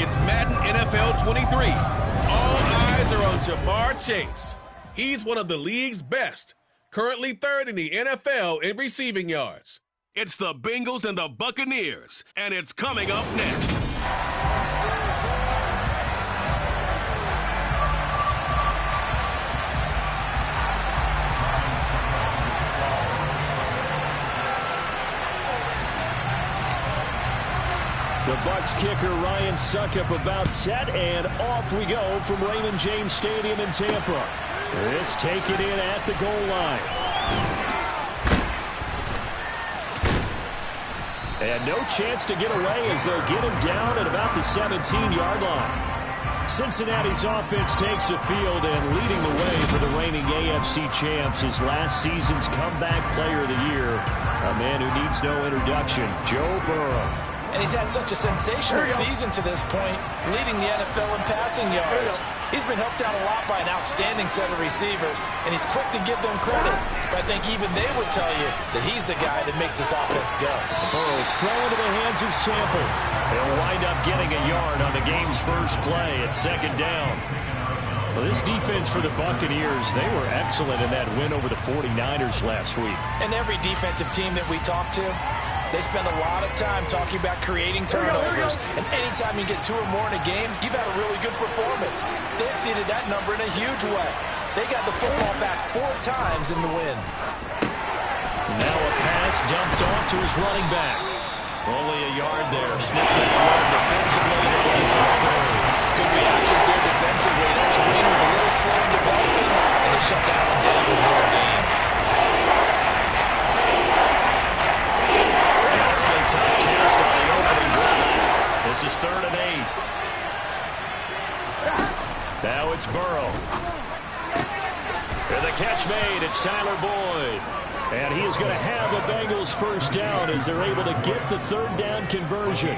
It's Madden NFL 23. All eyes are on Jamar Chase. He's one of the league's best, currently third in the NFL in receiving yards. It's the Bengals and the Buccaneers, and it's coming up next. The Bucs kicker Ryan Succop about set, and off we go from Raymond James Stadium in Tampa. This taken in at the goal line. And no chance to get away as they'll get him down at about the 17-yard line. Cincinnati's offense takes the field, and leading the way for the reigning AFC champs is last season's comeback player of the year, a man who needs no introduction, Joe Burrow. And he's had such a sensational season to this point, leading the NFL in passing yards. He's been helped out a lot by an outstanding set of receivers, and he's quick to give them credit. But I think even they would tell you that he's the guy that makes this offense go. Burrow's thrown into the hands of Sample. They'll wind up getting a yard on the game's first play at second down. Well, this defense for the Buccaneers, they were excellent in that win over the 49ers last week. And every defensive team that we talk to, they spend a lot of time talking about creating turnovers. And anytime you get 2 or more in a game, you've had a really good performance. They exceeded that number in a huge way. They got the football back 4 times in the win. Now a pass dumped off to his running back. Only a yard there. Snipped it hard defensively, and it ends up third. Good reactions there defensively. That screen was a little slow in developing, and they shut that one down the whole game. Tough test on the opening drive. This is 3rd and 8. Now it's Burrow. And the catch made. It's Tyler Boyd. And he is going to have the Bengals first down as they're able to get the 3rd down conversion.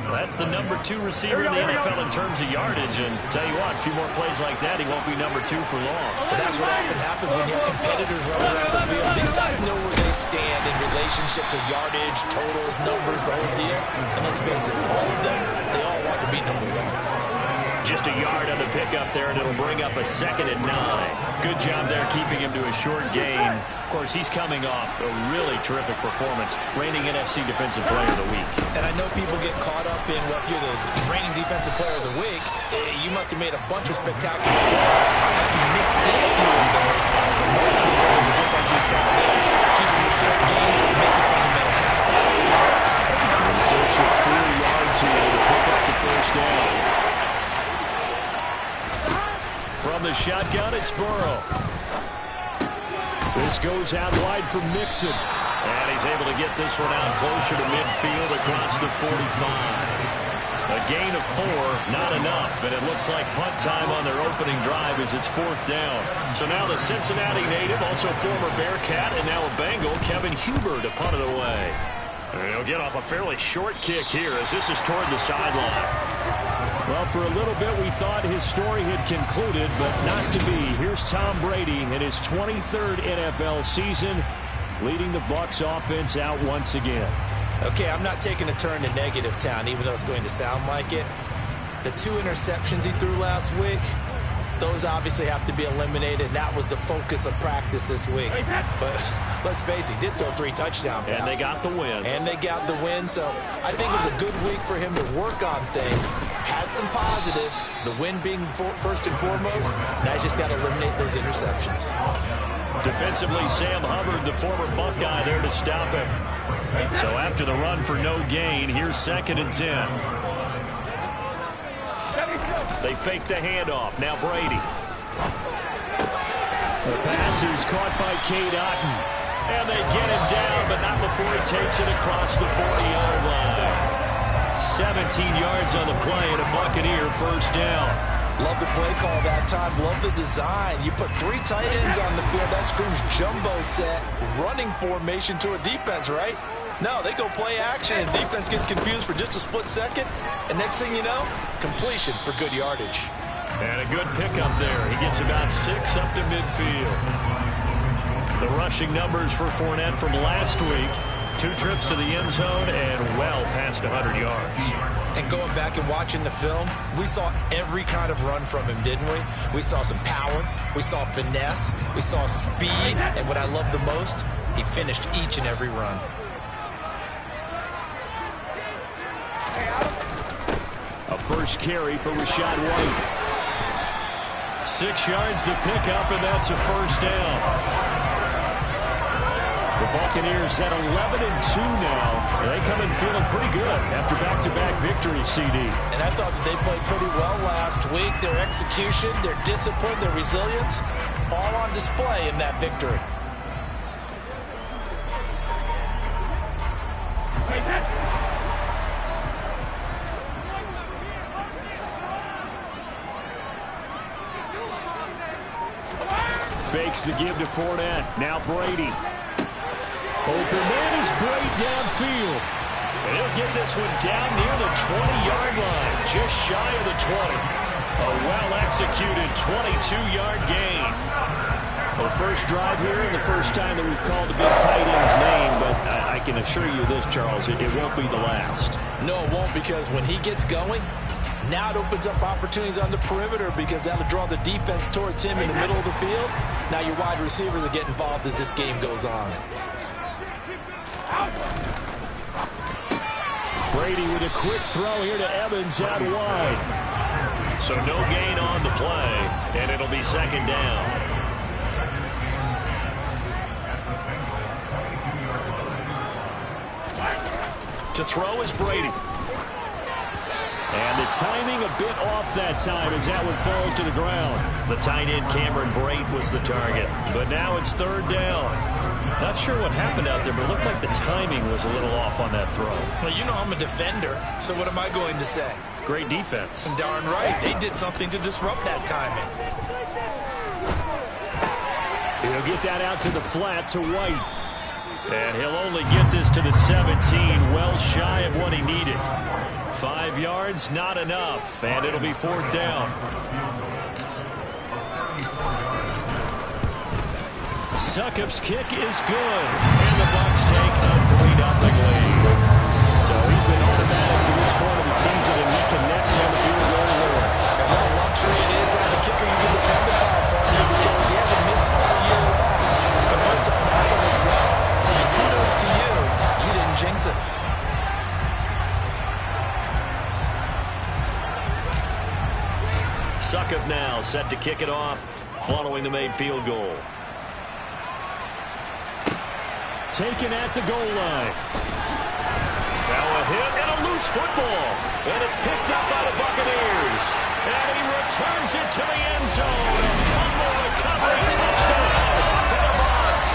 That's the number 2 receiver in the NFL in terms of yardage. And tell you what, a few more plays like that, he won't be number 2 for long. But that's what often happens when you have competitors running around the field. These guys know where they stand in relationship to yardage, totals, numbers, the whole deal. And let's face it, all of them, they all want to be number 1. Just a yard on the pickup there, and it'll bring up a 2nd and 9. Good job there keeping him to a short gain. Of course, he's coming off a really terrific performance, reigning NFC Defensive Player of the Week. And I know people get caught up in what you're the reigning Defensive Player of the Week. You must have made a bunch of spectacular plays. Like you mixed in a few of those, but most of the plays are just like we saw there. Keeping the short gains and make the fundamental tackle. In search of 4 yards here to pick up the first down. From the shotgun, it's Burrow. This goes out wide for Mixon. And he's able to get this one out closer to midfield across the 45. A gain of 4, not enough. And it looks like punt time on their opening drive as it's 4th down. So now the Cincinnati native, also former Bearcat, and now a Bengal, Kevin Huber, to punt it away. And he'll get off a fairly short kick here as this is toward the sideline. Well, for a little bit, we thought his story had concluded, but not to be. Here's Tom Brady in his 23rd NFL season, leading the Bucs offense out once again. Okay, I'm not taking a turn to negative town, even though it's going to sound like it. The 2 interceptions he threw last week, those obviously have to be eliminated. That was the focus of practice this week. But let's face it, he did throw 3 touchdown passes. And they got the win. And they got the win, so I think it was a good week for him to work on things. Had some positives, the win being first and foremost. Now he's just got to eliminate those interceptions. Defensively, Sam Hubbard, the former Buckeye, there to stop him. So after the run for no gain, here's 2nd and 10. They fake the handoff. Now Brady. The pass is caught by Cade Otton. And they get him down, but not before he takes it across the 40-yard line. 17 yards on the play and a Buccaneer first down. Love the play call that time. Love the design. You put 3 tight ends on the field. That screams jumbo set, running formation to a defense, right? No, they go play action, and defense gets confused for just a split second. And next thing you know, completion for good yardage. And a good pickup there. He gets about 6 up to midfield. The rushing numbers for Fournette from last week. 2 trips to the end zone and well past 100 yards. And going back and watching the film, we saw every kind of run from him, didn't we? We saw some power, we saw finesse, we saw speed, and what I love the most, he finished each and every run. A first carry for Rachaad White. 6 yards the pickup, and that's a first down. The Buccaneers at 11-2 now. They come in feeling pretty good after back-to-back victories, CD. And I thought that they played pretty well last week. Their execution, their discipline, their resilience, all on display in that victory. Fakes the give to Fournette. Now Brady. Open man is Brady downfield. And he'll get this one down near the 20-yard line, just shy of the 20. A well-executed 22-yard gain. Well, first drive here and the first time that we've called a big tight end's name, but I can assure you this, Charles, it won't be the last. No, it won't, because when he gets going, now it opens up opportunities on the perimeter because that'll draw the defense towards him in the middle of the field. Now your wide receivers will get involved as this game goes on. Brady with a quick throw here to Evans out wide. So no gain on the play, and it'll be second down. To throw is Brady. And the timing a bit off that time as that one falls to the ground. The tight end Cameron Brate was the target. But now it's third down. Not sure what happened out there, but it looked like the timing was a little off on that throw. Well, you know I'm a defender, so what am I going to say? Great defense. Darn right. They did something to disrupt that timing. He'll get that out to the flat to White. And he'll only get this to the 17, well shy of what he needed. 5 yards, not enough, and it'll be fourth down. Succop's kick is good, and the Bucs take a 3-0 lead. So he's been automatic to this point of the season, and he connects on the field goal line. And what a luxury it is to have a kicker you can depend upon, partner, because he hasn't missed all year long. Converts on that one as well. And kudos to you. You didn't jinx it. Succop now set to kick it off following the made field goal. Taken at the goal line. Now a hit and a loose football. And it's picked up by the Buccaneers. And he returns it to the end zone. A fumble recovery touchdown for the Bucs.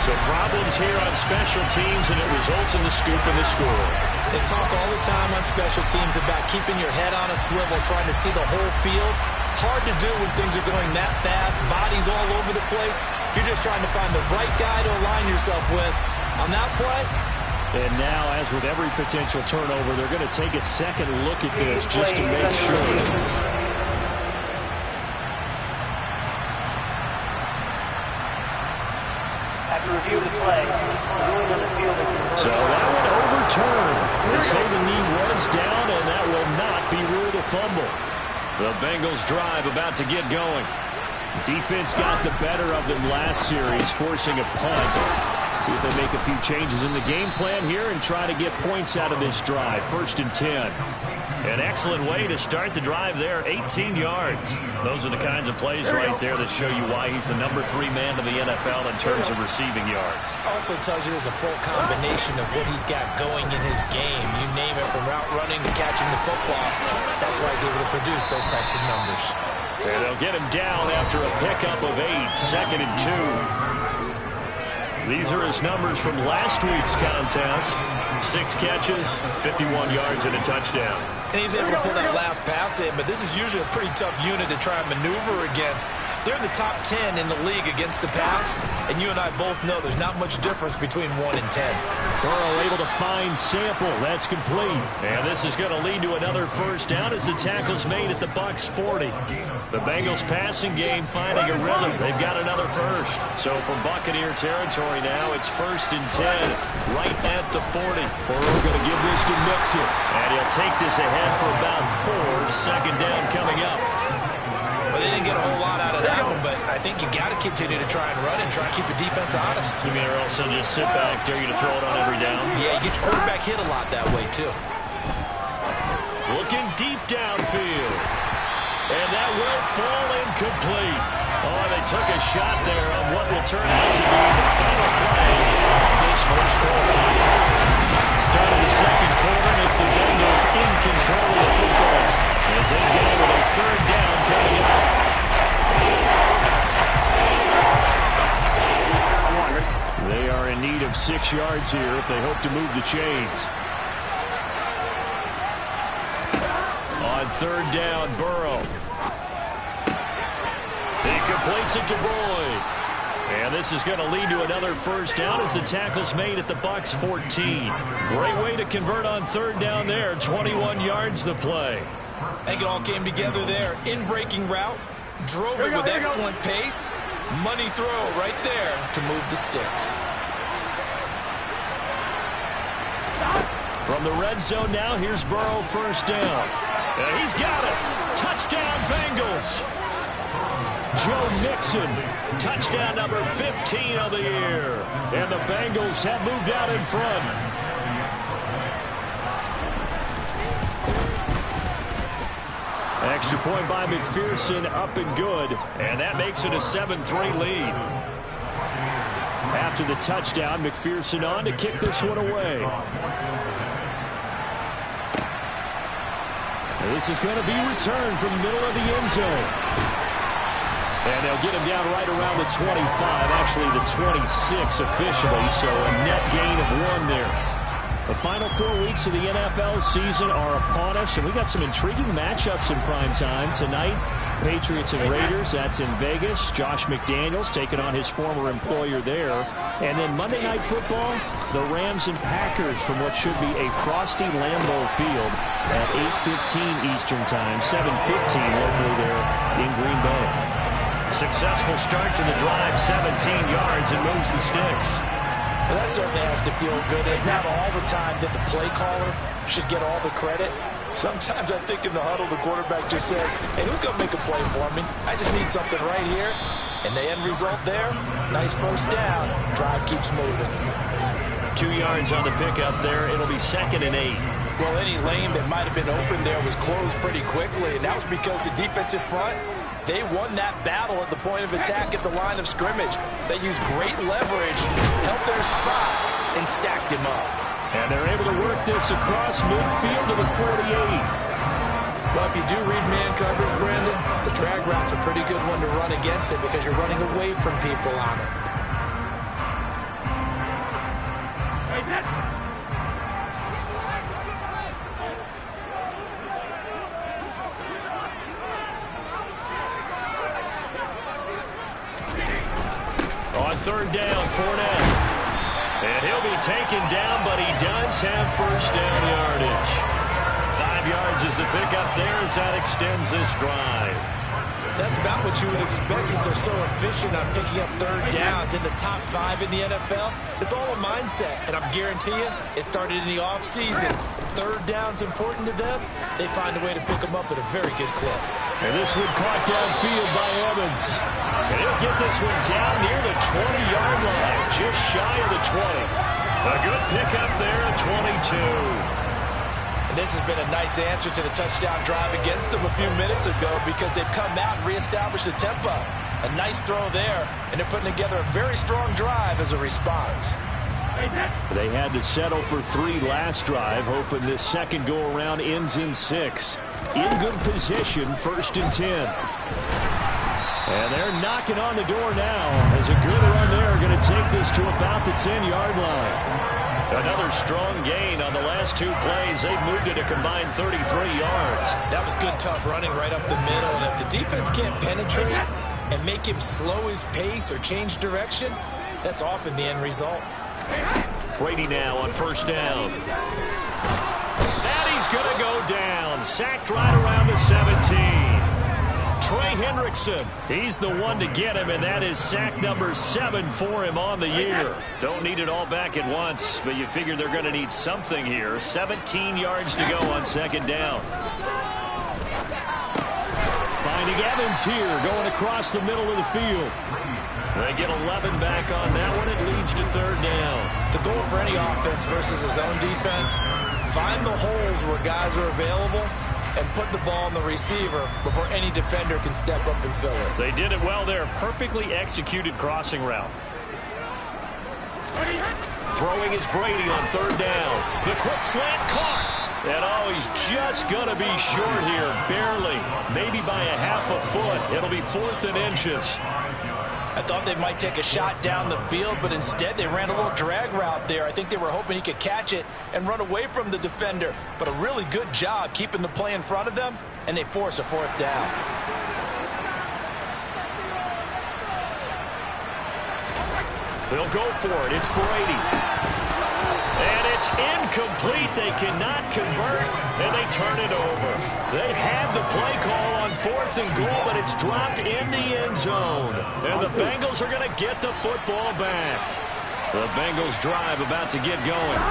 So problems here on special teams, and it results in the scoop and the score. They talk all the time on special teams about keeping your head on a swivel, trying to see the whole field. Hard to do when things are going that fast, bodies all over the place. You're just trying to find the right guy to align yourself with. On that play. And now, as with every potential turnover, they're going to take a second look at this just to make sure. After review of the play, the ruling on the field is so that one overturned. They say the knee was down, and that will not be ruled a fumble. The Bengals drive about to get going. Defense got the better of them last series, forcing a punt. See if they make a few changes in the game plan here and try to get points out of this drive. 1st and 10. An excellent way to start the drive there, 18 yards. Those are the kinds of plays right there that show you why he's the number 3 man in the NFL in terms of receiving yards. Also tells you there's a full combination of what he's got going in his game. You name it, from route running to catching the football. That's why he's able to produce those types of numbers. And they'll get him down after a pickup of 8, 2nd and 2. These are his numbers from last week's contest. 6 catches, 51 yards, and a touchdown. And he's able to pull that last pass in, but this is usually a pretty tough unit to try and maneuver against. They're in the top 10 in the league against the pass, and you and I both know there's not much difference between 1 and 10. Burrow able to find Sample. That's complete. And this is going to lead to another first down as the tackle's made at the Bucs 40. The Bengals passing game finding a rhythm. They've got another first. So from Buccaneer territory now, it's 1st and 10, right at the 40. Burrow going to give this to Mixon. And he'll take this ahead for about 4. Second down coming up. Well, they didn't get a whole lot out of that one, but I think you got to continue to try and run and try and keep the defense honest. You mean, or else they'll just sit back, dare you to throw it on every down? Yeah, you get your quarterback hit a lot that way, too. Looking deep downfield. And that will fall incomplete. Oh, they took a shot there on what will turn out to be the final play of this first quarter. Start of the second quarter, and it's the Bengals in control of the football as they get it with a 3rd down coming up. They are in need of 6 yards here if they hope to move the chains. On 3rd down, Burrow. He completes it to Boyd. And this is going to lead to another first down as the tackle's made at the Bucs 14. Great way to convert on 3rd down there. 21 yards the play. I think it all came together there. In-breaking route. Drove it with excellent pace. Money throw right there to move the sticks. From the red zone now, here's Burrow 1st down. And he's got it. Touchdown, Bengals. Joe Mixon, touchdown number 15 of the year. And the Bengals have moved out in front. Extra point by McPherson, up and good. And that makes it a 7-3 lead. After the touchdown, McPherson on to kick this one away. And this is going to be returned from the middle of the end zone. And they'll get him down right around the 25, actually the 26 officially, so a net gain of 1 there. The final 4 weeks of the NFL season are upon us, and we got some intriguing matchups in prime time tonight. Patriots and Raiders, that's in Vegas. Josh McDaniels taking on his former employer there. And then Monday Night Football, the Rams and Packers from what should be a frosty Lambeau Field at 8:15 Eastern Time, 7:15 locally there in Green Bay. Successful start to the drive, 17 yards, and moves the sticks. Well, that certainly has to feel good. It's not all the time that the play caller should get all the credit. Sometimes I think in the huddle, the quarterback just says, hey, who's going to make a play for me? I just need something right here. And the end result there, nice first down. Drive keeps moving. 2 yards on the pickup there. It'll be 2nd and 8. Well, any lane that might have been open there was closed pretty quickly, and that was because the defensive front, they won that battle at the point of attack at the line of scrimmage. They used great leverage, held their spot, and stacked him up. And they're able to work this across midfield to the 48. Well, if you do read man coverage, Brandon, the drag route's a pretty good one to run against it because you're running away from people on it. On 3rd down, Fournette. And he'll be taken down, but he does have first down yardage. 5 yards is the pickup there as that extends this drive. That's about what you would expect since they're so efficient on picking up 3rd downs in the top 5 in the NFL. It's all a mindset, and I'm guarantee you it started in the offseason. 3rd down's important to them. They find a way to pick them up at a very good clip. And this one caught downfield by Evans. And he'll get this one down near the 20-yard line, just shy of the 20. A good pickup there at 22. And this has been a nice answer to the touchdown drive against them a few minutes ago because they've come out and reestablished the tempo. A nice throw there, and they're putting together a very strong drive as a response. They had to settle for 3 last drive, hoping this second go-around ends in 6. In good position, 1st and 10. And they're knocking on the door now as a good run there, going to take this to about the 10-yard line. Another strong gain on the last 2 plays. They've moved it a combined 33 yards. That was good, tough running right up the middle. And if the defense can't penetrate and make him slow his pace or change direction, that's often the end result. Brady now on first down. And he's going to go down. Sacked right around the 17. Trey Hendrickson, he's the one to get him, and that is sack number 7 for him on the year. Don't need it all back at once, but you figure they're going to need something here. 17 yards to go on second down. Finding Evans here, going across the middle of the field. They get 11 back on that one. It leads to third down. The goal for any offense versus his own defense, find the holes where guys are available and put the ball on the receiver before any defender can step up and fill it. They did it well there. Perfectly executed crossing route. Throwing is Brady on third down. The quick slant caught. And he's just going to be short here. Barely. Maybe by a half a foot. It'll be 4th and inches. I thought they might take a shot down the field, but instead they ran a little drag route there. I think they were hoping he could catch it and run away from the defender. But a really good job keeping the play in front of them, and they force a 4th down. They'll go for it. It's Brady. And it's incomplete. They cannot convert, and they turn it over. They had the play call on 4th and goal, but it's dropped in the end zone. And the Bengals are going to get the football back. The Bengals drive about to get going.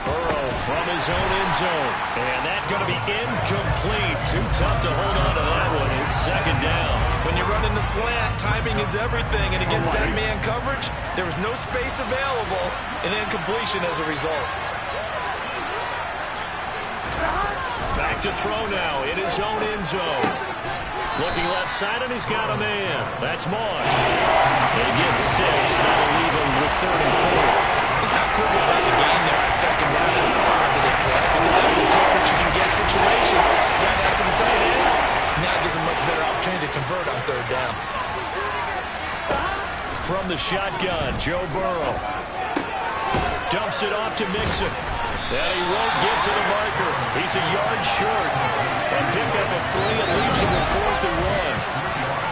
Burrow from his own end zone. And that's going to be incomplete. Too tough to hold on to that one. It's second down. When you run in the slant, timing is everything. And against that man coverage, there was no space available, and incompletion as a result. Back to throw now in his own end zone. Looking left side, and he's got a man. That's Moss. He gets 6. That'll leave him with 34. He's not crippled by the game there on second down. That's a positive play because that was a take-what-you-can-get situation. Got out to the tight end. Now it gives him much better opportunity to convert on third down. From the shotgun, Joe Burrow. Dumps it off to Mixon. And he won't get to the marker. He's a yard short. And pick up a 3 and leaves him with 4th and 1.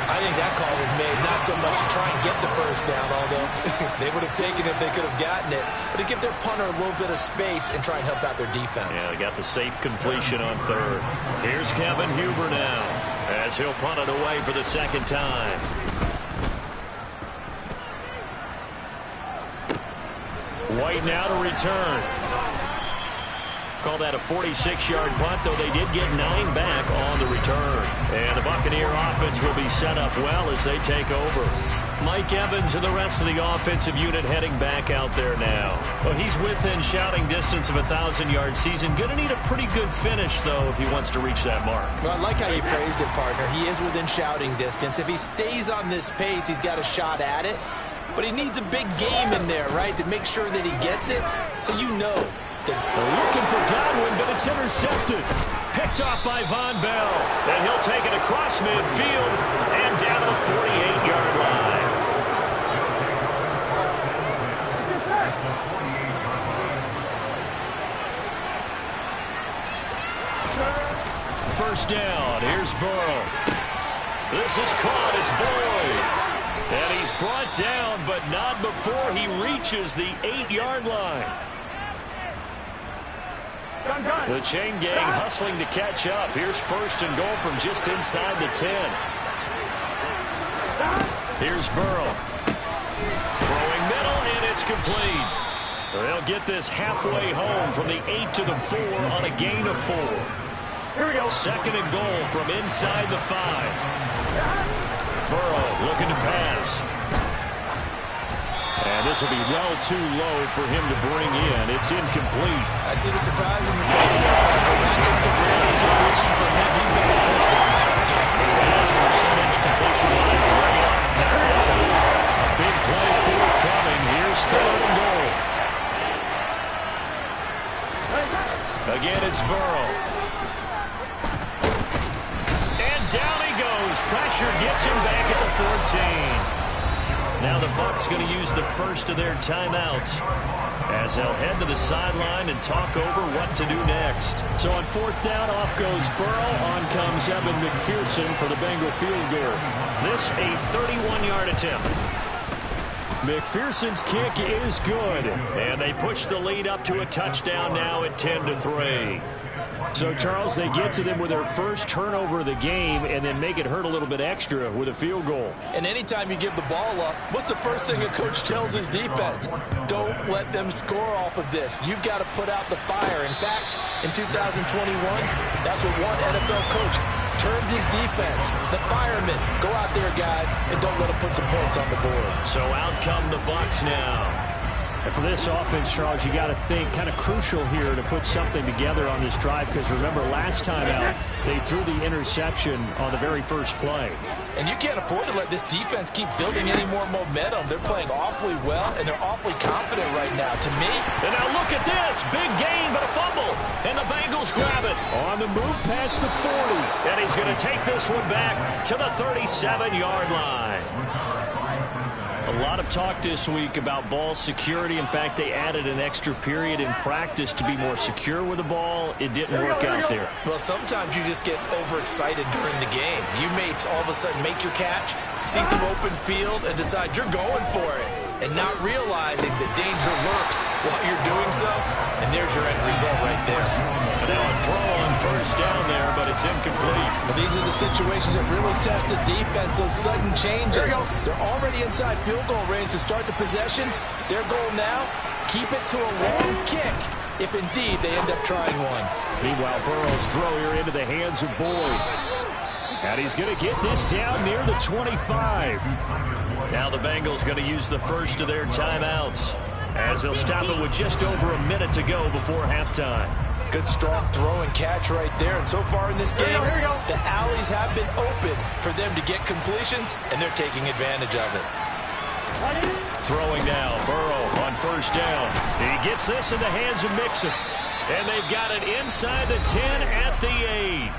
I think that call was made not so much to try and get the first down, although they would have taken it if they could have gotten it, but to give their punter a little bit of space and try and help out their defense. Yeah, they got the safe completion on third. Here's Kevin Huber now as he'll punt it away for the second time. White now to return. Call that a 46-yard punt, though they did get 9 back on the return. And the Buccaneer offense will be set up well as they take over. Mike Evans and the rest of the offensive unit heading back out there now. Well, he's within shouting distance of a 1,000-yard season. Going to need a pretty good finish, though, if he wants to reach that mark. Well, I like how you phrased it, partner. He is within shouting distance. If he stays on this pace, he's got a shot at it. But he needs a big game in there, right, to make sure that he gets it. So you know. They're looking for Godwin, but it's intercepted. Picked off by Von Bell. And he'll take it across midfield and down to the 48-yard line. First down. Here's Burrow. This is caught. It's Boyd. And he's brought down, but not before he reaches the 8-yard line. The chain gang hustling to catch up. Here's first and goal from just inside the 10. Here's Burrow. Throwing middle, and it's complete. They'll get this halfway home from the 8 to the 4 on a gain of 4. Here we go. Second and goal from inside the 5. Burrow looking to pass. And this will be well too low for him to bring in. It's incomplete. I see the surprise in the face there. That is a rare completion for him. He's been on point this entire game. As percentage completion-wise, right up at that time. A big play forthcoming. Here's third and goal. Again, it's Burrow. And down he goes. Pressure gets him back at the 14. Now the Bucs going to use the first of their timeouts as they'll head to the sideline and talk over what to do next. So on fourth down, off goes Burrow. On comes Evan McPherson for the Bengal field goal. This a 31-yard attempt. McPherson's kick is good. And they push the lead up to a touchdown now at 10-3. So, Charles, they get to them with their first turnover of the game and then make it hurt a little bit extra with a field goal. And anytime you give the ball up, what's the first thing a coach tells his defense? Don't let them score off of this. You've got to put out the fire. In fact, in 2021, that's what one NFL coach termed his defense. The firemen. Go out there, guys, and don't let them put some points on the board. So out come the Bucs now. And for this offense, Charles, you got to think kind of crucial here to put something together on this drive because remember last time out they threw the interception on the very first play. And you can't afford to let this defense keep building any more momentum. They're playing awfully well, and they're awfully confident right now. To me, and now look at this. Big gain, but a fumble. And the Bengals grab it. On the move past the 40. And he's going to take this one back to the 37-yard line. A lot of talk this week about ball security. In fact, they added an extra period in practice to be more secure with the ball. It didn't work out there. Well, sometimes you just get overexcited during the game. You may all of a sudden make your catch, see some open field, and decide you're going for it, and not realizing the danger lurks while you're doing so. And there's your end result right there. And now a throw on first down there, but it's incomplete. Well, these are the situations that really test the defense, those sudden changes. They're already inside field goal range to start the possession. Their goal now, keep it to a long kick, if indeed they end up trying one. Meanwhile, Burrow's throw here into the hands of Boyd. And he's going to get this down near the 25. Now the Bengals going to use the first of their timeouts as they'll stop it with just over a minute to go before halftime. Good strong throw and catch right there. And so far in this game, the alleys have been open for them to get completions, and they're taking advantage of it. Throwing now, Burrow on first down. He gets this in the hands of Mixon. And they've got it inside the 10 at the 8.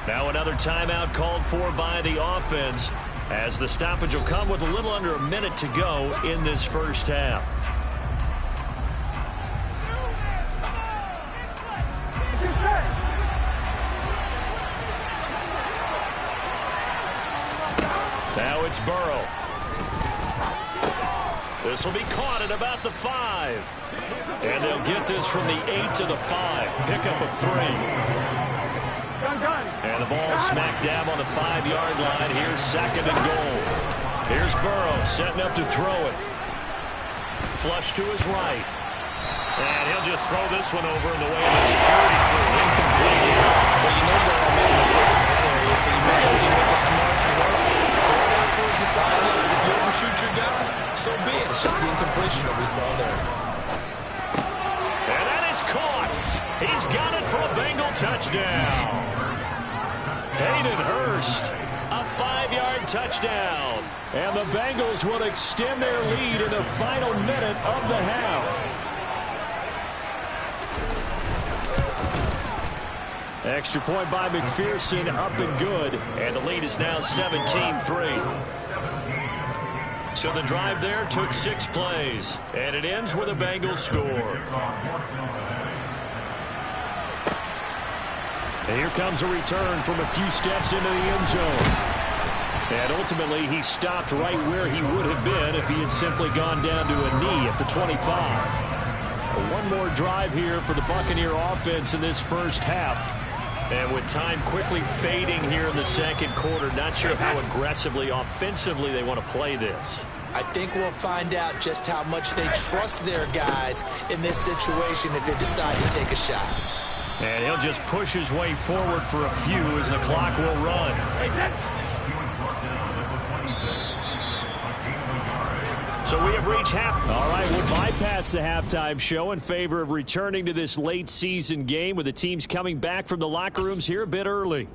Now another timeout called for by the offense as the stoppage will come with a little under a minute to go in this first half. Now it's Burrow. This will be caught at about the 5. And they'll get this from the 8 to the 5. Pickup of 3. And the ball smack dab on the 5-yard line. Here's second and goal. Here's Burrow setting up to throw it. Flush to his right. And he'll just throw this one over in the way of the security crew. Incomplete. Well, you know they're going to make a mistake in that area, so you make sure you make a smart throw. Throw it out towards the sidelines. If you overshoot your guy, so be it. It's just the incompletion that we saw there. And that is caught. He's got it for a Bengal touchdown. Hayden Hurst, a 5-yard touchdown. And the Bengals will extend their lead in the final minute of the half. Extra point by McPherson, up and good. And the lead is now 17-3. So the drive there took 6 plays. And it ends with a Bengals score. And here comes a return from a few steps into the end zone. And ultimately, he stopped right where he would have been if he had simply gone down to a knee at the 25. One more drive here for the Buccaneer offense in this first half. And with time quickly fading here in the second quarter, not sure how aggressively, offensively they want to play this. I think we'll find out just how much they trust their guys in this situation if they decide to take a shot. And he'll just push his way forward for a few as the clock will run. So we have reached half. All right, we'll bypass the halftime show in favor of returning to this late season game with the teams coming back from the locker rooms here a bit early.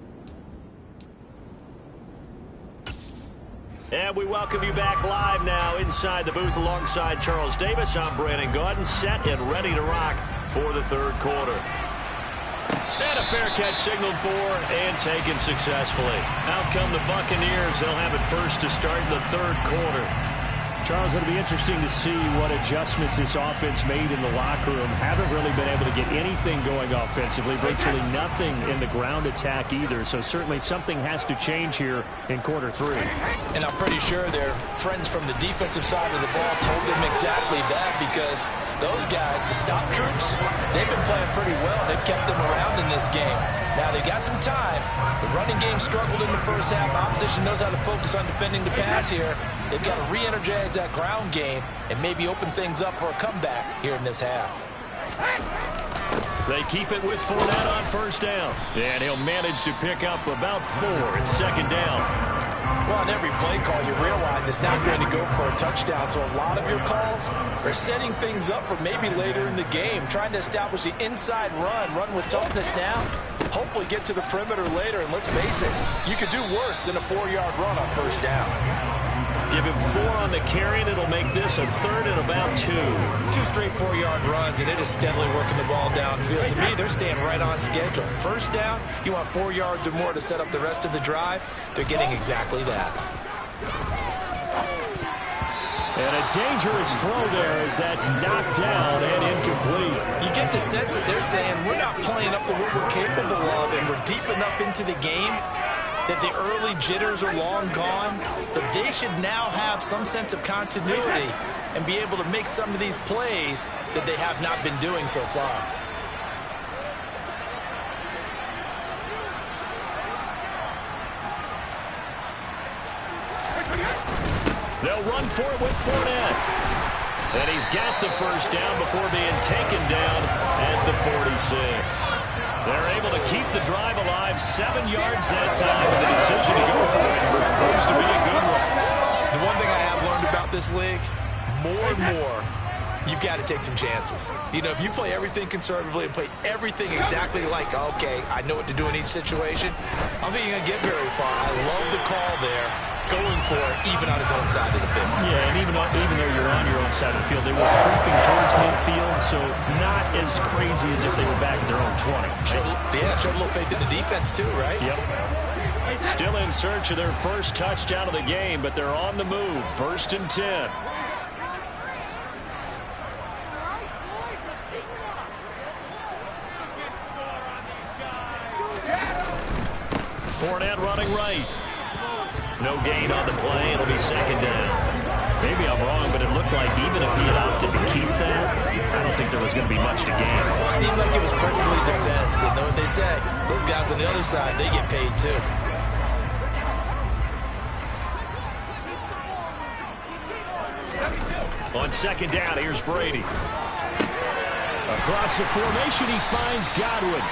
And we welcome you back live now inside the booth alongside Charles Davis. I'm Brandon Gaudin, set and ready to rock for the third quarter. And a fair catch signaled for and taken successfully. Out come the Buccaneers. They'll have it first to start in the third quarter. Charles, it'll be interesting to see what adjustments this offense made in the locker room. Haven't really been able to get anything going offensively, virtually nothing in the ground attack either. So certainly something has to change here in quarter 3. And I'm pretty sure their friends from the defensive side of the ball told them exactly that, because those guys, the stop troops, they've been playing pretty well. They've kept them around in this game. Now, they got some time. The running game struggled in the first half. Opposition knows how to focus on defending the pass here. They've got to re-energize that ground game and maybe open things up for a comeback here in this half. They keep it with Fournette on first down. And he'll manage to pick up about 4 at second down. Well, on every play call, you realize it's not going to go for a touchdown. So a lot of your calls are setting things up for maybe later in the game, trying to establish the inside run with toughness now. Hopefully get to the perimeter later. And let's face it, you could do worse than a 4-yard run on first down. Give him 4 on the carry, and it'll make this a 3rd and about 2. 2 straight 4-yard runs, and it is steadily working the ball downfield. To me, they're staying right on schedule. First down, you want 4 yards or more to set up the rest of the drive. They're getting exactly that. And a dangerous throw there as that's knocked down and incomplete. You get the sense that they're saying we're not playing up to what we're capable of, and we're deep enough into the game that the early jitters are long gone, that they should now have some sense of continuity and be able to make some of these plays that they have not been doing so far. They'll run for it with Fournette. And he's got the first down before being taken down at the 46. They're able to keep the drive alive, 7 yards that time, and the decision to go for it proves to be a good one. The one thing I have learned about this league, more and more, you've got to take some chances. You know, if you play everything conservatively and play everything exactly like, okay, I know what to do in each situation, I don't think you're going to get very far. I love the call there, going for it, even on his own side of the field. Yeah, and even though you're on your own side of the field, they were creeping towards midfield, so not as crazy as if they were back at their own 20. Showed a little faith in the defense too, right? Yep. Still in search of their first touchdown of the game, but they're on the move. 1st and 10. Fournette running right. No gain on the play. It'll be 2nd down. Maybe I'm wrong, but it looked like even if he had opted to keep that, I don't think there was going to be much to gain. It seemed like it was perfectly defense. And know what they say? Those guys on the other side, they get paid too. On 2nd down, here's Brady. Across the formation, he finds Godwin.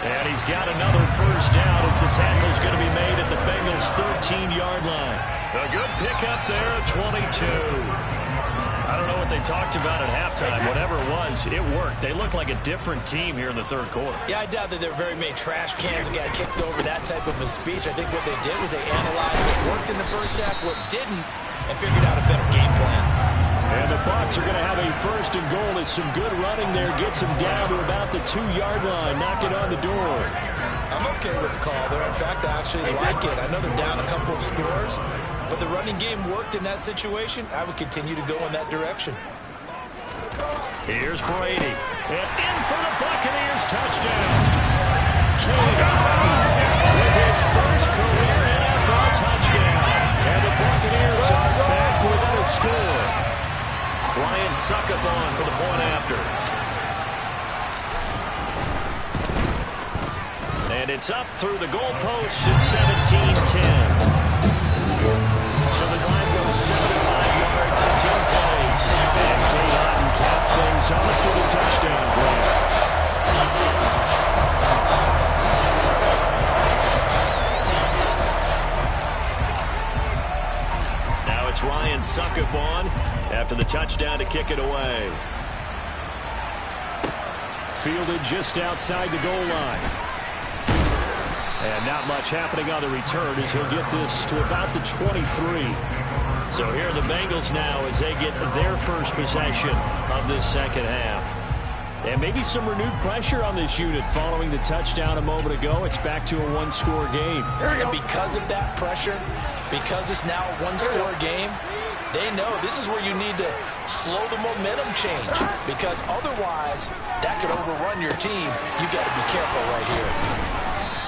And he's got another first down as the tackle's going to be made at the Bengals' 13-yard line. A good pickup there at 22. I don't know what they talked about at halftime. Whatever it was, it worked. They look like a different team here in the 3rd quarter. Yeah, I doubt that there are very many trash cans that got kicked over, that type of a speech. I think what they did was they analyzed what worked in the first half, what didn't, and figured out a better game plan. And the Bucs are going to have a 1st and goal as some good running there gets them down to about the 2-yard line. Knock it on the door. I'm okay with the call there. In fact, I actually like it. I know they're down a couple of scores, but the running game worked in that situation. I would continue to go in that direction. Here's Brady. And in for the Buccaneers touchdown. King with his first career NFL touchdown. And the Buccaneers are back within a score. Ryan Succop for the point after. And it's up through the goalpost. It's 17-10. So the drive goes 75 yards, 10 plays. And Kate Otten caps things off for the touchdown play. Now it's Ryan Succop after the touchdown to kick it away. Fielded just outside the goal line. And not much happening on the return as he'll get this to about the 23. So here are the Bengals now as they get their first possession of this 2nd half. And maybe some renewed pressure on this unit following the touchdown a moment ago. It's back to a 1-score game. And because of that pressure, because it's now a 1-score game, They know this is where you need to slow the momentum change, because otherwise that could overrun your team. You got to be careful right here.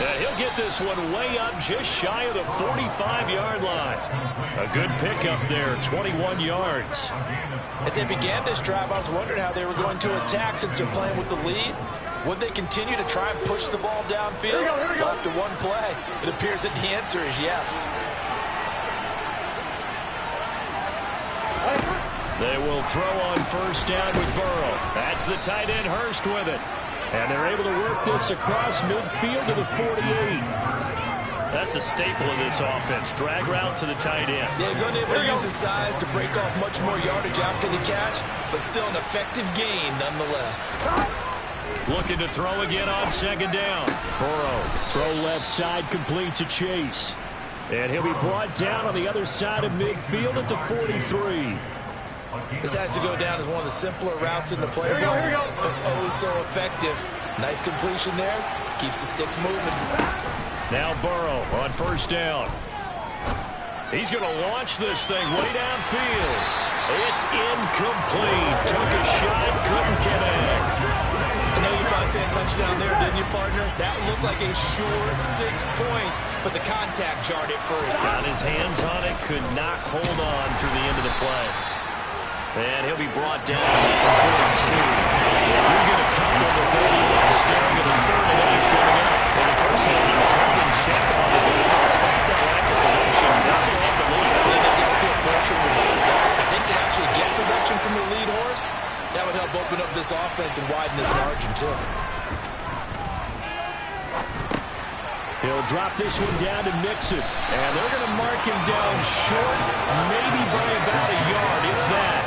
And he'll get this one way up just shy of the 45-yard line. A good pickup there, 21 yards. As they began this drive, I was wondering how they were going to attack since they're playing with the lead. Would they continue to try and push the ball downfield? Well, after one play, it appears that the answer is yes. They will throw on first down with Burrow. That's the tight end Hurst with it. And they're able to work this across midfield to the 48. That's a staple of this offense. Drag route to the tight end. Yeah, he's unable to use his size to break off much more yardage after the catch, but still an effective gain nonetheless. Looking to throw again on second down. Burrow, throw left side, complete to Chase. And he'll be brought down on the other side of midfield at the 43. This has to go down as one of the simpler routes in the playbook, but oh so effective. Nice completion there. Keeps the sticks moving. Now Burrow on first down. He's going to launch this thing way downfield. It's incomplete. Took a shot, couldn't connect. I know you're probably saying touchdown there, didn't you, partner? That looked like a sure 6 points, but the contact jarred it free. Got his hands on it, could not hold on through the end of the play. And he'll be brought down at the 42. They do get a couple, but then staring at the 3rd and 8 coming up. In the first half, he was held in check on the game. Despite that lack of production, they still have the lead. They've got to feel fortunate about that. If they can actually get production from their lead horse, that would help open up this offense and widen this margin, too. He'll drop this one down to Mixon. And they're going to mark him down short, maybe by about a yard, if that.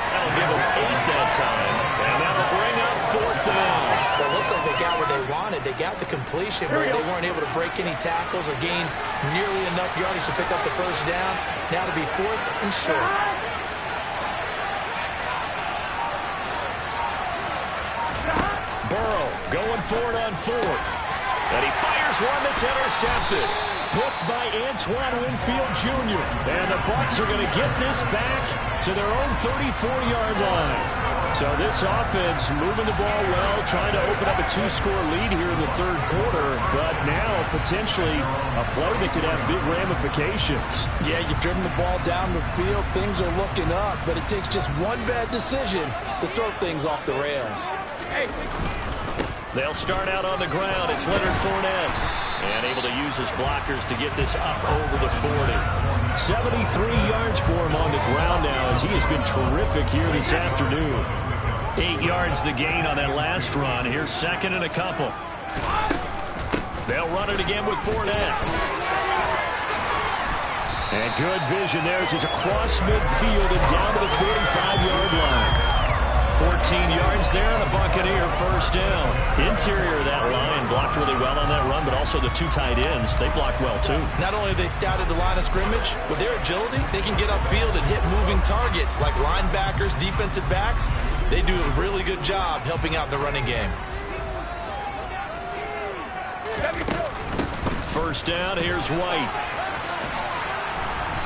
That'll give them 8 that time. And that'll bring up 4th down. Well, it looks like they got what they wanted. They got the completion, but they weren't able to break any tackles or gain nearly enough yardage to pick up the first down. Now to be 4th and short. Burrow going for it on 4th. And he fires one that's intercepted. Picked by Antoine Winfield Jr. And the Bucs are going to get this back to their own 34-yard line. So this offense moving the ball well, trying to open up a 2-score lead here in the 3rd quarter. But now potentially a play that could have big ramifications. Yeah, you've driven the ball down the field. Things are looking up, but it takes just one bad decision to throw things off the rails. They'll start out on the ground. It's Leonard Fournette. And able to use his blockers to get this up over the 40. 73 yards for him on the ground now as he has been terrific here this afternoon. 8 yards the gain on that last run. Here's 2nd and a couple. They'll run it again with Fournette. And good vision there as he's across midfield and down to the 45-yard line. 14 yards there on the Buccaneer first down. Interior of that line blocked really well on that run, but also the 2 tight ends, they blocked well too. Not only have they scouted the line of scrimmage, with their agility, they can get upfield and hit moving targets like linebackers, defensive backs. They do a really good job helping out the running game. First down, here's White.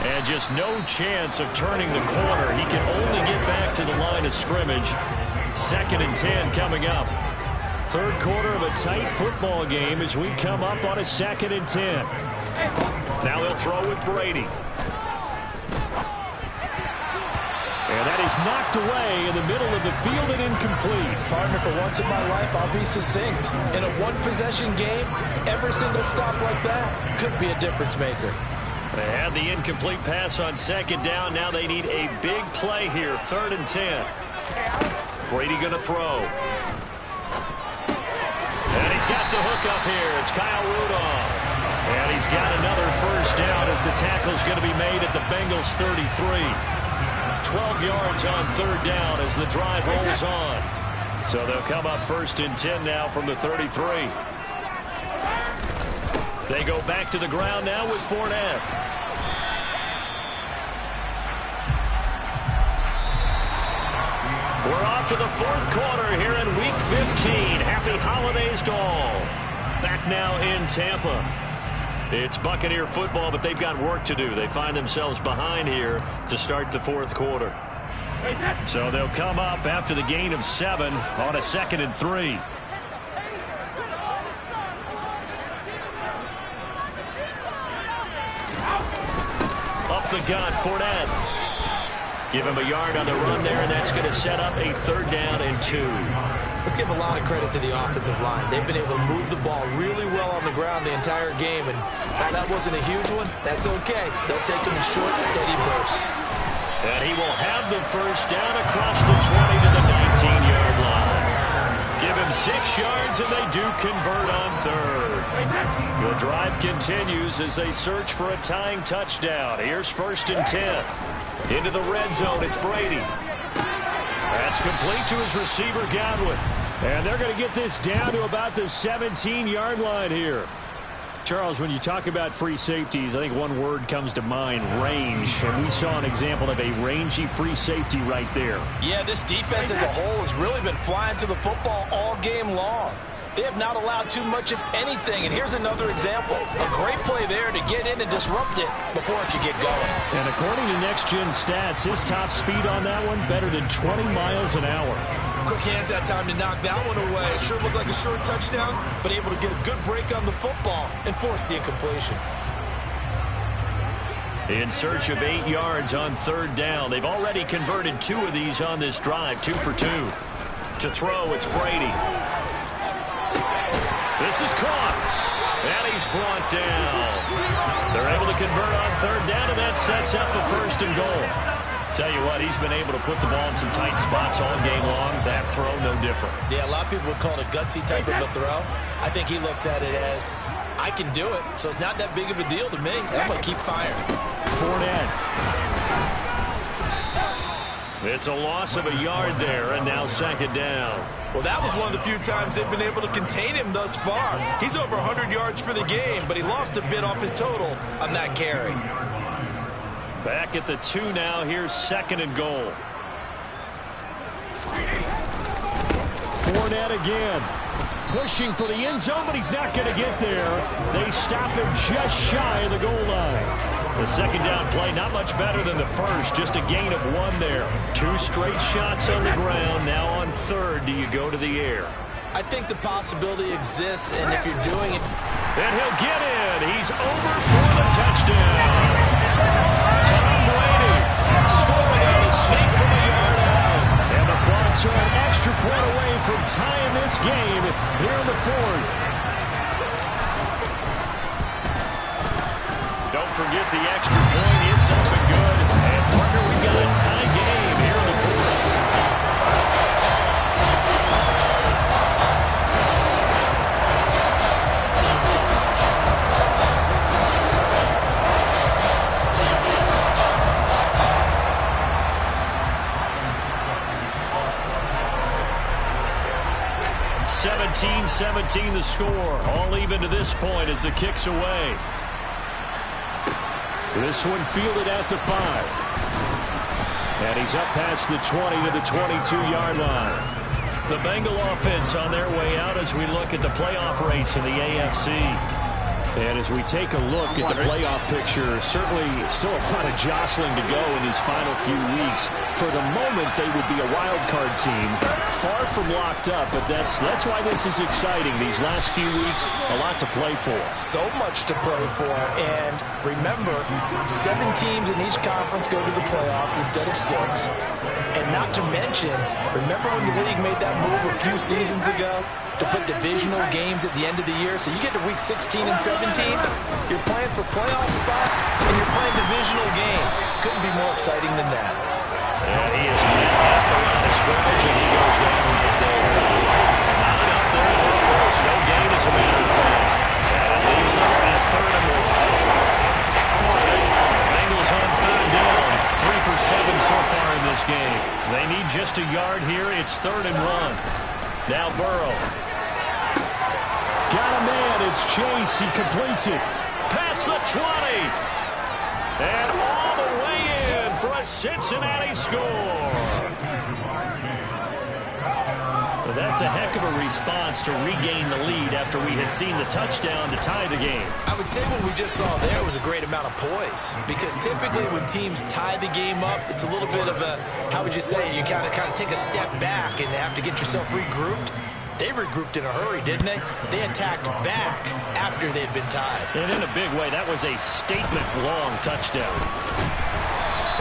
And just no chance of turning the corner. He can only get back to the line of scrimmage. 2nd and 10 coming up. 3rd quarter of a tight football game as we come up on a 2nd and 10. Now they'll throw with Brady. And that is knocked away in the middle of the field and incomplete. Partner, for once in my life, I'll be succinct. In a one-possession game, every single stop like that could be a difference maker. They had the incomplete pass on 2nd down. Now they need a big play here. 3rd and 10. Brady going to throw. And he's got the hook up here. It's Kyle Rudolph. And he's got another first down as the tackle's going to be made at the Bengals 33. 12 yards on 3rd down as the drive rolls on. So they'll come up 1st and 10 now from the 33. They go back to the ground now with Fournette. We're off to the 4th quarter here in Week 15. Happy holidays to all. Back now in Tampa. It's Buccaneer football, but they've got work to do. They find themselves behind here to start the fourth quarter. So they'll come up after the gain of 7 on a 2nd and 3. Up the gut, Fournette. Give him a yard on the run there, and that's going to set up a 3rd down and 2. Let's give a lot of credit to the offensive line. They've been able to move the ball really well on the ground the entire game, and while that wasn't a huge one, that's okay. They'll take them in short, steady bursts. And he will have the 1st down across the 20 to the 19-yard line. Give him 6 yards, and they do convert on 3rd. The drive continues as they search for a tying touchdown. Here's 1st and 10. Into the red zone, it's Brady. That's complete to his receiver, Godwin. And they're going to get this down to about the 17-yard line here. Charles, when you talk about free safeties, I think one word comes to mind, range. And we saw an example of a rangy free safety right there. Yeah, this defense as a whole has really been flying to the football all game long. They have not allowed too much of anything. And here's another example. A great play there to get in and disrupt it before it could get going. And according to Next Gen Stats, his top speed on that one better than 20 miles an hour. Quick hands that time to knock that one away. It sure looked like a short touchdown, but able to get a good break on the football and force the incompletion. In search of 8 yards on 3rd down. They've already converted 2 of these on this drive, 2 for 2. To throw, it's Brady. This is caught, and he's brought down. They're able to convert on 3rd down, and that sets up the 1st and goal. Tell you what, he's been able to put the ball in some tight spots all game long. That throw, no different. Yeah, a lot of people would call it a gutsy type of a throw. I think he looks at it as, I can do it, so it's not that big of a deal to me. I'm going to keep firing. Fournette. It's a loss of a yard there, and now 2nd down. Well, that was one of the few times they've been able to contain him thus far. He's over 100 yards for the game, but he lost a bit off his total on that carry. Back at the 2 now. Here's 2nd and goal. Fournette again. Pushing for the end zone, but he's not going to get there. They stop him just shy of the goal line. The 2nd down play, not much better than the first. Just a gain of 1 there. 2 straight shots on the ground. Now on 3rd, do you go to the air? I think the possibility exists, and if you're doing it... And he'll get in. He's over for the touchdown. Tom Brady scoring on the sneak from a yard out. And the Bucs are an extra point away from tying this game here in the 4th. Don't forget the extra point. It's up and good. And partner, we got a tie game here in the 4th. (17-17) the score. All even to this point as the kick's away. This one fielded at the 5. And he's up past the 20 to the 22-yard line. The Bengal offense on their way out as we look at the playoff race in the AFC. And as we take a look at the playoff picture, certainly still a lot of jostling to go in these final few weeks. For the moment, they would be a wild card team, far from locked up, but that's why this is exciting. These last few weeks, a lot to play for. So much to play for, and remember, 7 teams in each conference go to the playoffs instead of 6. And not to mention, remember when the league made that move a few seasons ago to put divisional games at the end of the year? So you get to week 16 and 17, you're playing for playoff spots, and you're playing divisional games. Couldn't be more exciting than that. And he is at the line of scrimmage, and he goes down right there. Not up there for a first. No gain, as a matter of fact. And it leaves up at 3rd and 1. Bengals on 3rd down. 3 for 7 so far in this game. They need just a yard here. It's 3rd and 1. Now Burrow. Got a man. It's Chase. He completes it. Past the 20. And all the way in for a Cincinnati score. Well, that's a heck of a response to regain the lead after we had seen the touchdown to tie the game. I would say what we just saw there was a great amount of poise, because typically when teams tie the game up, it's a little bit of a, how would you say, you kind of take a step back and have to get yourself regrouped. They regrouped in a hurry, didn't they? They attacked back after they'd been tied. And in a big way, that was a statement-long touchdown.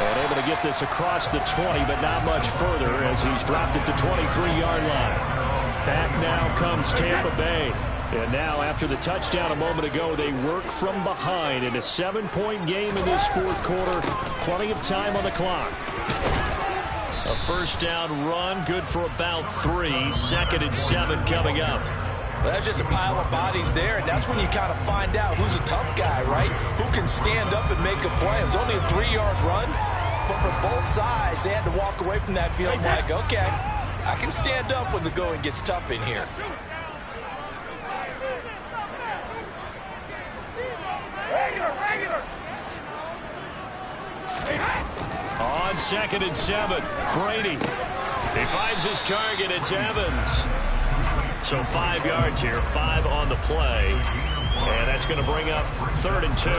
And able to get this across the 20, but not much further as he's dropped it to 23-yard line. Back now comes Tampa Bay. And now, after the touchdown a moment ago, they work from behind in a 7-point game in this fourth quarter. Plenty of time on the clock. A first down run, good for about 3. 2nd and 7 coming up. Well, that's just a pile of bodies there, and that's when you kind of find out who's a tough guy, right? Who can stand up and make a play. It was only a 3-yard run, but for both sides, they had to walk away from that field like, okay, I can stand up when the going gets tough in here. On 2nd and 7, Brady. He finds his target. It's Evans. So 5 yards here, 5 on the play. And that's going to bring up 3rd and 2.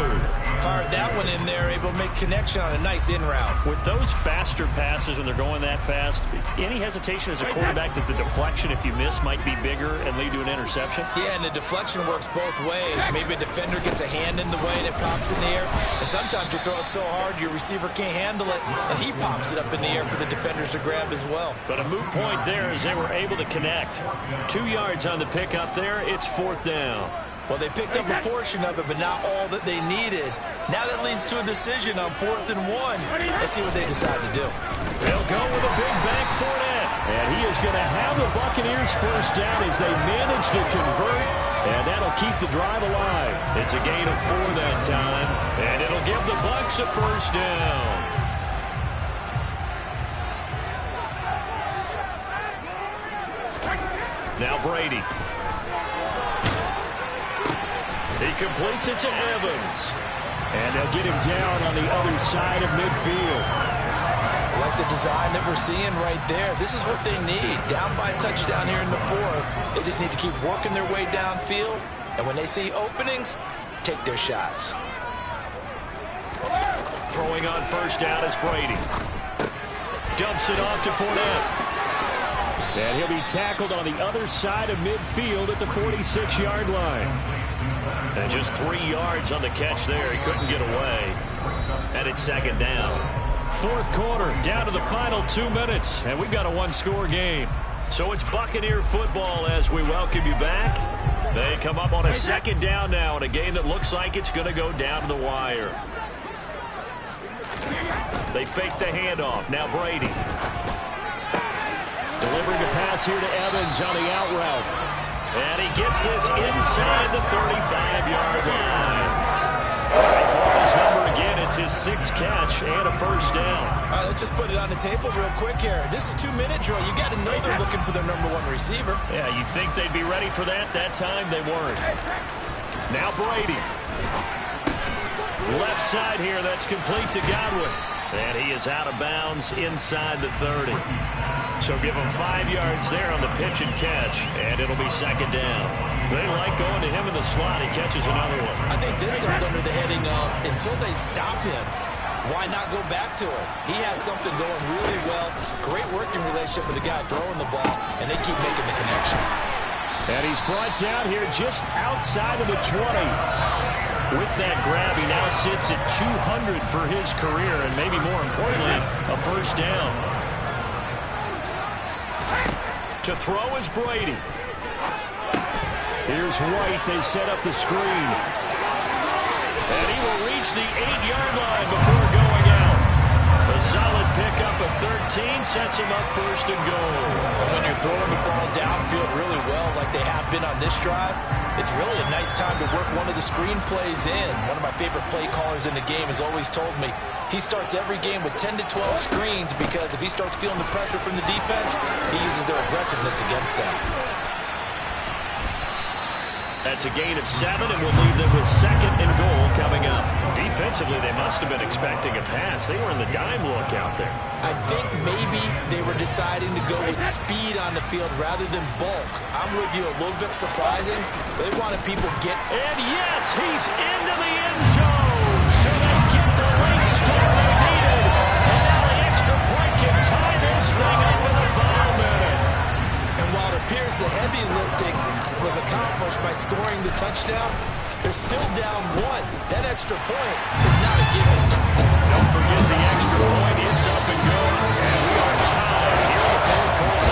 Fired that one in there, able to make connection on a nice in route. With those faster passes and they're going that fast, any hesitation as a quarterback that the deflection, if you miss, might be bigger and lead to an interception? Yeah, and the deflection works both ways. Maybe a defender gets a hand in the way and it pops in the air. And sometimes you throw it so hard your receiver can't handle it, and he pops it up in the air for the defenders to grab as well. But a moot point there as they were able to connect. 2 yards on the pickup there. It's 4th down. Well, they picked up a portion of it, but not all that they needed. Now that leads to a decision on 4th and 1. Let's see what they decide to do. They'll go with a big bank for it. And he is going to have the Buccaneers first down as they manage to convert. And that'll keep the drive alive. It's a gain of 4 that time. And it'll give the Bucs a first down. Now Brady. He completes it to Evans. And they'll get him down on the other side of midfield. I like the design that we're seeing right there. This is what they need. Down by a touchdown here in the 4th. They just need to keep working their way downfield. And when they see openings, take their shots. Throwing on first down is Brady. Dumps it off to Fournette. And he'll be tackled on the other side of midfield at the 46-yard line. And just 3 yards on the catch there. He couldn't get away. And it's 2nd down. Fourth quarter, down to the final 2 minutes. And we've got a 1-score game. So it's Buccaneer football as we welcome you back. They come up on a 2nd down now in a game that looks like it's going to go down to the wire. They fake the handoff. Now Brady. Delivering a pass here to Evans on the out route. And he gets this inside the 35-yard line. They call his number again. It's his 6th catch and a first down. All right, let's just put it on the table real quick here. This is 2-minute drill. You got to know they're looking for their number 1 receiver. Yeah, you think they'd be ready for that? That time they weren't. Now Brady. Left side here, that's complete to Godwin. And he is out of bounds inside the 30. So give him 5 yards there on the pitch and catch, and it'll be 2nd down. They like going to him in the slot. He catches another one. I think this comes under the heading of until they stop him, why not go back to it? He has something going really well. Great working relationship with the guy throwing the ball, and they keep making the connection. And he's brought down here just outside of the 20. With that grab, he now sits at 200 for his career, and maybe more importantly, a first down. To throw is Brady. Here's White. They set up the screen. And he will reach the 8-yard line before going out. A solid pickup of 13 sets him up first and goal. And when you're throwing the ball downfield really well like they have been on this drive, it's really a nice time to work one of the screen plays in. One of my favorite play callers in the game has always told me he starts every game with 10 to 12 screens because if he starts feeling the pressure from the defense, he uses their aggressiveness against them. That's a gain of 7, and we'll leave them with 2nd and goal coming up. Defensively, they must have been expecting a pass. They were in the dime look out there. I think maybe they were deciding to go with speed on the field rather than bulk. I'm with you, a little bit surprising. They wanted people to get... And yes, he's into the end zone. So they get the late score they needed. And now the extra point can tie this thing up in the final minute. And while it appears the heavy lifting was accomplished by scoring the touchdown, they're still down 1. That extra point is not a given. Don't forget the extra point. It's up and good. And we are tied here in the 4th quarter.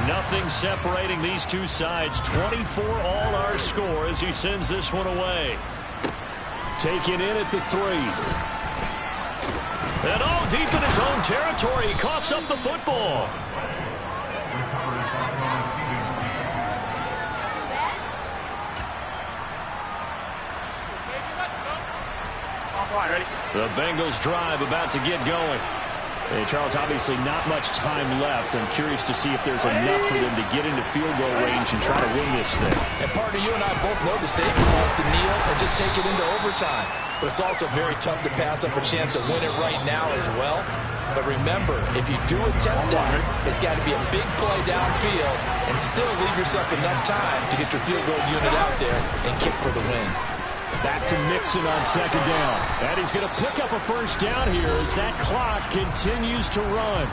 Nothing separating these two sides. 24 all our score as he sends this one away. Taken in at the 3. And all deep in his own territory. He coughs up the football. The Bengals drive about to get going. Hey, Charles, obviously not much time left. I'm curious to see if there's enough for them to get into field goal range and try to win this thing. And partner, you and I both know the safety wants to kneel and just take it into overtime. But it's also very tough to pass up a chance to win it right now as well. But remember, if you do attempt that, it's got to be a big play downfield and still leave yourself enough time to get your field goal unit out there and kick for the win. Back to Mixon on 2nd down. And he's going to pick up a 1st down here as that clock continues to run.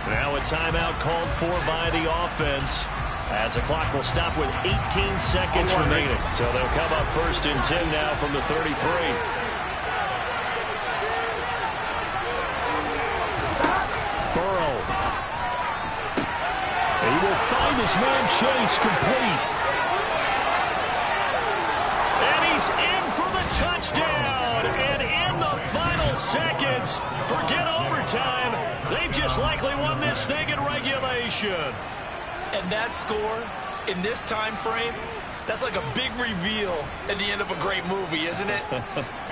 Now a timeout called for by the offense as the clock will stop with 18 seconds remaining. So they'll come up 1st and 10 now from the 33. Burrow. He will find his man Chase complete. In for the touchdown, and in the final seconds, forget overtime, they've just likely won this thing in regulation. And that score, in this time frame, that's like a big reveal at the end of a great movie, isn't it?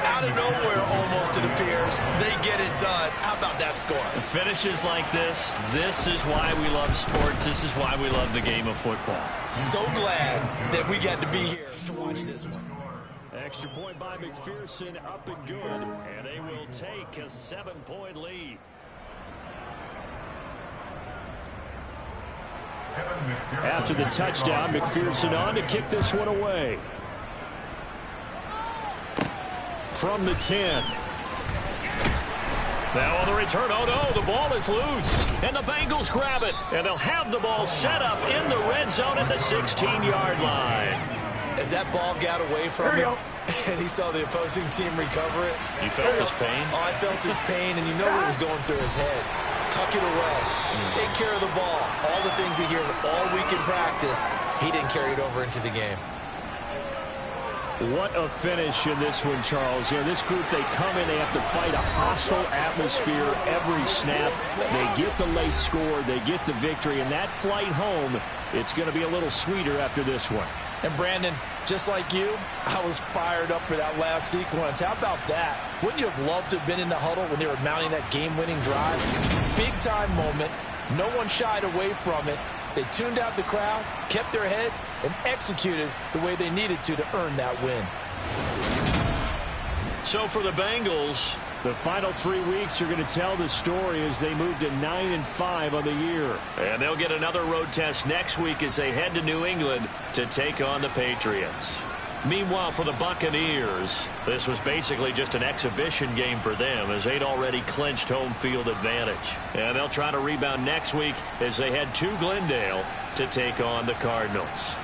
Out of nowhere, almost, it appears, they get it done. How about that score? Finishes like this is why we love sports. This is why we love the game of football. So glad that we got to be here to watch this one. Extra point by McPherson, up and good. And they will take a 7-point lead. After the touchdown, McPherson on to kick this one away. From the 10. Now on the return, oh no, the ball is loose. And the Bengals grab it. And they'll have the ball set up in the red zone at the 16-yard line. As that ball got away from him, and he saw the opposing team recover it. You felt his pain? Oh, I felt his pain, and you know what was going through his head. Tuck it away. Take care of the ball. All the things he hears all week in practice, he didn't carry it over into the game. What a finish in this one, Charles. You know, this group, they come in, they have to fight a hostile atmosphere every snap. They get the late score, they get the victory, and that flight home, it's going to be a little sweeter after this one. And Brandon, just like you, I was fired up for that last sequence. How about that? Wouldn't you have loved to have been in the huddle when they were mounting that game-winning drive? Big-time moment. No one shied away from it. They tuned out the crowd, kept their heads, and executed the way they needed to earn that win. So for the Bengals, the final 3 weeks are going to tell the story as they move to 9-5 on the year. And they'll get another road test next week as they head to New England to take on the Patriots. Meanwhile, for the Buccaneers, this was basically just an exhibition game for them as they'd already clinched home field advantage. And they'll try to rebound next week as they head to Glendale to take on the Cardinals.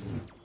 it.